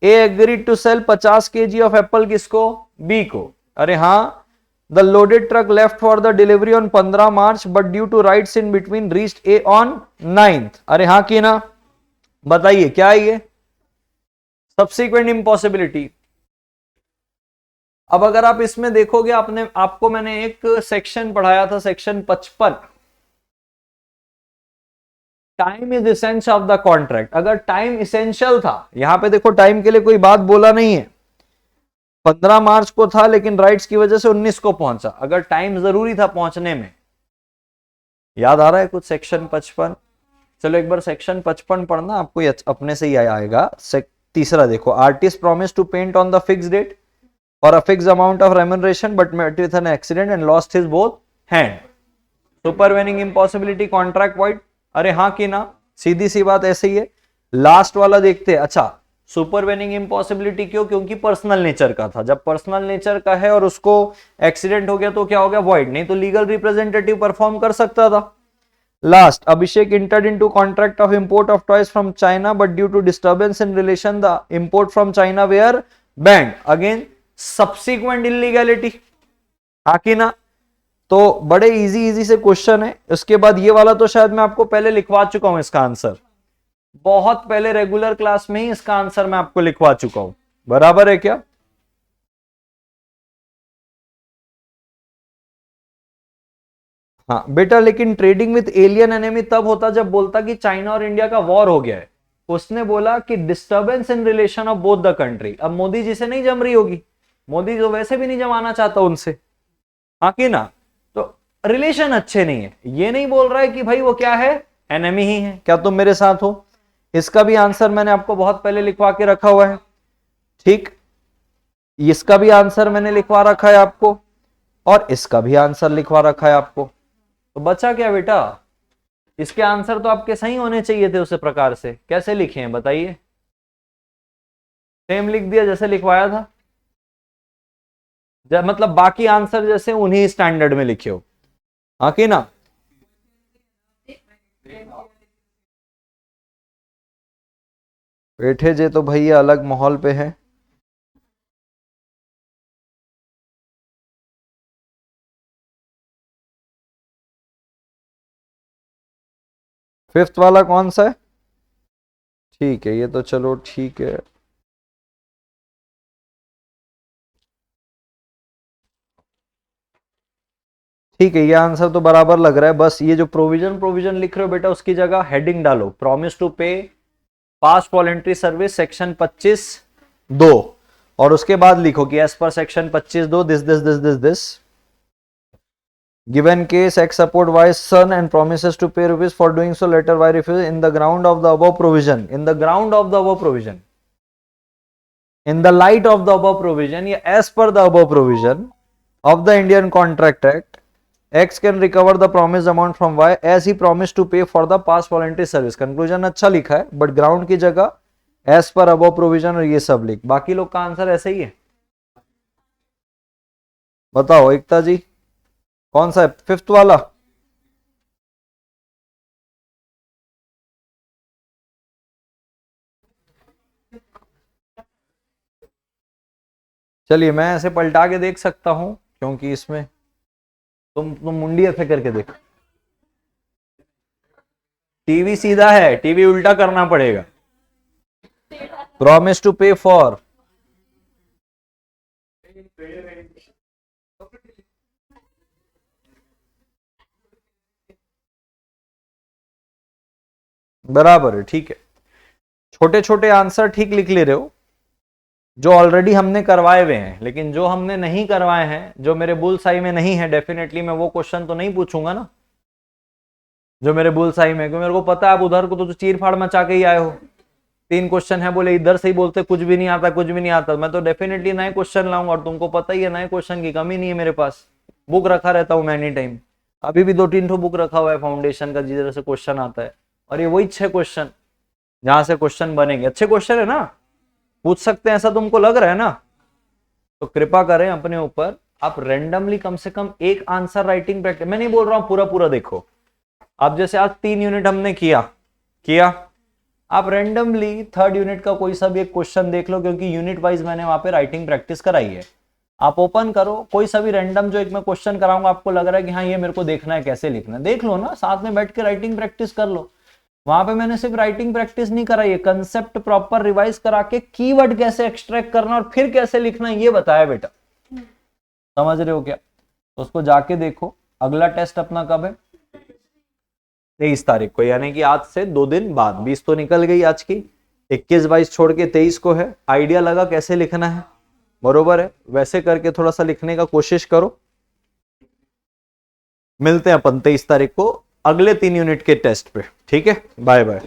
A agreed to sell 50 kg of apple किसको? बी को। अरे हाँ, the loaded truck left for the delivery on 15 March but due to riots in between reached A on 9th। अरे हाँ कि ना? बताइए क्या है ये? Subsequent impossibility. अब अगर आप इसमें देखोगे, आपको मैंने एक सेक्शन पढ़ाया था, section 55, time is essence of the contract. अगर टाइम इसेंशियल था, यहां पे देखो टाइम के लिए कोई बात बोला नहीं है, 15 मार्च को था लेकिन राइट्स की वजह से 19 को पहुंचा। अगर टाइम जरूरी था पहुंचने में, याद आ रहा है कुछ सेक्शन 55? चलो एक बार सेक्शन 55 पढ़ना, आपको अपने से ही आएगा। तीसरा देखो, artist promise to paint on the fix date और a fix amount of remuneration but met with an accident and lost his both hand. Supervening impossibility, contract void. अरे हाँ कि ना? सीधी सी बात ऐसे ही है। लास्ट वाला देखते हैं। अच्छा, सुपरवेनिंग इम्पॉसिबिलिटी क्यों? क्योंकि पर्सनल नेचर का था। जब पर्सनल नेचर का है और उसको एक्सीडेंट हो गया तो क्या हो गया? वॉइड। नहीं तो लीगल रिप्रेजेंटेटिव परफॉर्म कर सकता था। Last, Abhishek entered into contract of import of toys from China but due to disturbance in relation the import from China were banned. Again subsequent illegality। हाँ कि ना? तो बड़े इजी से क्वेश्चन है। उसके बाद ये वाला तो शायद मैं आपको पहले लिखवा चुका हूं इसका आंसर, बहुत पहले रेगुलर क्लास में ही इसका आंसर मैं आपको लिखवा चुका हूं। बराबर है क्या? हाँ बेटा, लेकिन ट्रेडिंग विथ एलियन एनिमी तब होता जब बोलता कि चाइना और इंडिया का वॉर हो गया है। उसने बोला कि disturbance in relation of both the country. अब मोदी जी से नहीं जम रही होगी, मोदी जो वैसे भी नहीं जमाना चाहता उनसे, हाँ कि ना? तो रिलेशन अच्छे नहीं है। ये नहीं बोल रहा है कि भाई वो क्या है, एनिमी ही है। क्या तुम मेरे साथ हो? इसका भी आंसर मैंने आपको बहुत पहले लिखवा के रखा हुआ है। ठीक, इसका भी आंसर मैंने लिखवा रखा है आपको, और इसका भी आंसर लिखवा रखा है आपको। तो बचा क्या बेटा? इसके आंसर तो आपके सही होने चाहिए थे उस प्रकार से। कैसे लिखे हैं बताइए? सेम लिख दिया जैसे लिखवाया था, मतलब बाकी आंसर जैसे उन्हीं स्टैंडर्ड में लिखे हो, हाँ कि ना? बैठे जे तो भैया अलग माहौल पे है। फिफ्थ वाला कौन सा है? ठीक है, ये तो चलो ठीक है। ठीक है, ये आंसर तो बराबर लग रहा है। बस ये जो प्रोविजन लिख रहे हो बेटा, उसकी जगह हेडिंग डालो, promise to pay past voluntary service section 25(2) और उसके बाद लिखो कि as per section 25(2) this given case X support Y's son and promises to pay rupees for doing so, later Y refuses in the ground of the above provision, in the ground of the above provision, in the light of the above provision या as per the above provision of the Indian Contract Act, X can recover the promised amount from Y as he promised to pay for the past voluntary service। Conclusion अच्छा लिखा है, but ground की जगह as per above provision और ये सब लिख। बाकी लोग का आंसर ऐसे ही है। बताओ एकता जी, कौन सा है फिफ्थ वाला? चलिए मैं ऐसे पलटा के देख सकता हूं, क्योंकि इसमें तुम मुंडी ऐसे करके देखो। टीवी सीधा है, टीवी उल्टा करना पड़ेगा। प्रॉमिस टू पे फॉर, बराबर है, ठीक है। छोटे छोटे आंसर ठीक लिख ले रहे हो, जो ऑलरेडी हमने करवाए हुए हैं। लेकिन जो हमने नहीं करवाए हैं, जो मेरे बुल साई में नहीं है, डेफिनेटली मैं वो क्वेश्चन तो नहीं पूछूंगा ना जो मेरे बुल साई में, क्योंकि मेरे को पता है आप उधर को तो चीर फाड़ मचा के ही आए हो। 3 क्वेश्चन है, बोले इधर से ही बोलते कुछ भी नहीं आता, कुछ भी नहीं आता। मैं तो डेफिनेटली नए क्वेश्चन लाऊंगा, और तुमको पता ही है नए क्वेश्चन की कमी नहीं है मेरे पास। बुक रखा रहता हूँ मैं एनी टाइम। अभी भी 2-3 ठो बुक रखा हुआ है फाउंडेशन का, जिधर से क्वेश्चन आता है। और ये वही 6 क्वेश्चन जहां से क्वेश्चन बनेंगे। अच्छे क्वेश्चन है ना, पूछ सकते हैं, ऐसा तुमको लग रहा है ना? तो कृपा करें अपने ऊपर, आप रेंडमली कम से कम एक आंसर राइटिंग प्रैक्टिस। मैं नहीं बोल रहा हूं पूरा पूरा देखो। अब जैसे आज 3 यूनिट हमने किया, आप रैंडमली थर्ड यूनिट का कोई सा भी एक क्वेश्चन देख लो, क्योंकि यूनिट वाइज मैंने वहां पे राइटिंग प्रैक्टिस कराई है। आप ओपन करो कोई सा भी रैंडम, जो एक मैं क्वेश्चन कराऊंगा, आपको लग रहा है कि हाँ ये मेरे को देखना है, कैसे लिखना है, देख लो ना, साथ में बैठ के राइटिंग प्रैक्टिस कर लो। वहां पे मैंने सिर्फ राइटिंग प्रैक्टिस नहीं कराई है, कंसेप्ट प्रॉपर रिवाइज करा के कीवर्ड कैसे एक्सट्रैक्ट करना और फिर कैसे लिखना है ये बताया बेटा। समझ रहे हो क्या? तो उसको जाके देखो। अगला टेस्ट अपना कब है? 23 तारीख को, यानी कि आज से 2 दिन बाद। 20 तो निकल गई आज की, 21 22 छोड़ के 23 को है। आइडिया लगा कैसे लिखना है? बरोबर है, वैसे करके थोड़ा सा लिखने का कोशिश करो। मिलते हैं अपन 23 तारीख को अगले 3 यूनिट के टेस्ट पे। ठीक है, बाय बाय।